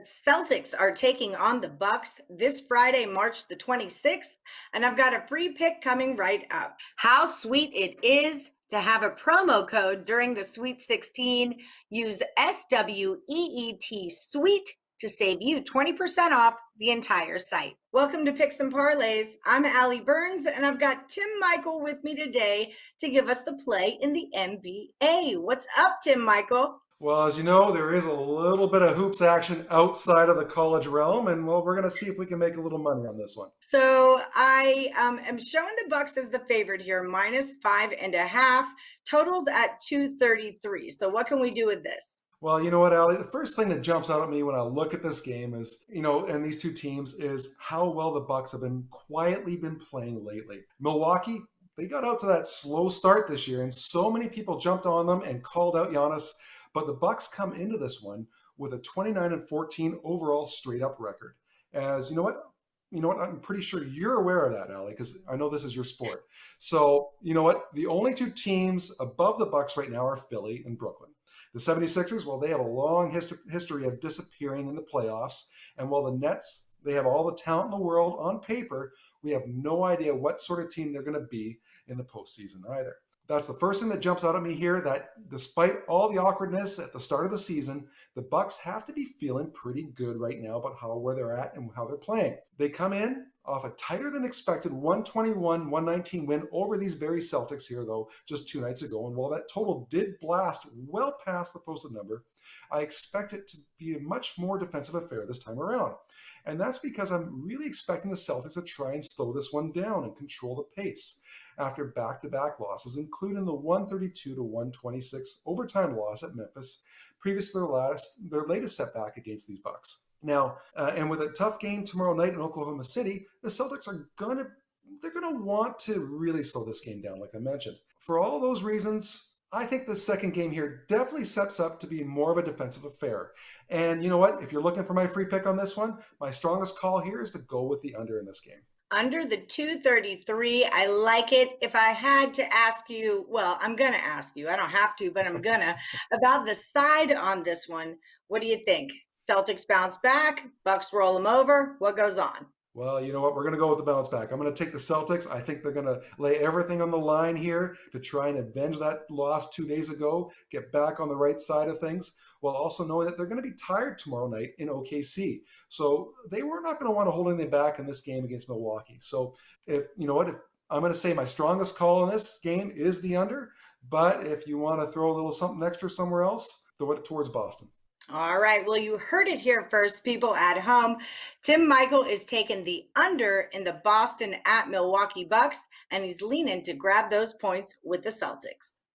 Celtics are taking on the Bucks this Friday, March the 26th, and I've got a free pick coming right up. How sweet it is to have a promo code during the Sweet 16. Use SWEET SWEET to save you 20% off the entire site. Welcome to Picks and Parlays. I'm Allie Burns, and I've got Tim Michael with me today to give us the play in the NBA. What's up, Tim Michael? Well, as you know, there is a little bit of hoops action outside of the college realm, and well, we're going to see if we can make a little money on this one. So I am showing the Bucks as the favorite here, -5.5. Totals at 233. So what can we do with this? Well, you know what, Allie? The first thing that jumps out at me when I look at this game is, and these two teams is how well the Bucks have been quietly been playing lately. Milwaukee, they got out to that slow start this year, and so many people jumped on them and called out Giannis. But the Bucks come into this one with a 29-14 overall straight-up record. As you know what? I'm pretty sure you're aware of that, Allie, because I know this is your sport. So you know what? The only two teams above the Bucks right now are Philly and Brooklyn. The 76ers, well, they have a long history of disappearing in the playoffs. And while the Nets, they have all the talent in the world on paper, we have no idea what sort of team they're going to be in the postseason either. That's the first thing that jumps out at me here, that despite all the awkwardness at the start of the season, the Bucks have to be feeling pretty good right now about where they're at and how they're playing. They come in off a tighter than expected 121-119 win over these very Celtics here, though, just 2 nights ago. And while that total did blast well past the posted number, I expect it to be a much more defensive affair this time around. And that's because I'm really expecting the Celtics to try and slow this one down and control the pace after back-to-back losses, including the 132-126 overtime loss at Memphis, previous to their latest setback against these Bucks. Now, and with a tough game tomorrow night in Oklahoma City, the Celtics are gonna want to really slow this game down, like I mentioned. For all those reasons, I think the second game here definitely sets up to be more of a defensive affair. And you know what? If you're looking for my free pick on this one, my strongest call here is to go with the under in this game. Under the 233, I like it. If I had to ask you, well, I'm going to ask you, I don't have to, but I'm going to, about the side on this one, what do you think? Celtics bounce back, Bucks roll them over, what goes on? Well, you know what? We're going to go with the bounce back. I'm going to take the Celtics. I think they're going to lay everything on the line here to try and avenge that loss 2 days ago, get back on the right side of things, while also knowing that they're going to be tired tomorrow night in OKC. So they were not going to want to hold anything back in this game against Milwaukee. So if I'm going to say my strongest call in this game is the under, but if you want to throw a little something extra somewhere else, throw it towards Boston. All right. Well, you heard it here first, people at home. Tim Michael is taking the under in the Boston at Milwaukee Bucks, and he's leaning to grab those points with the Celtics.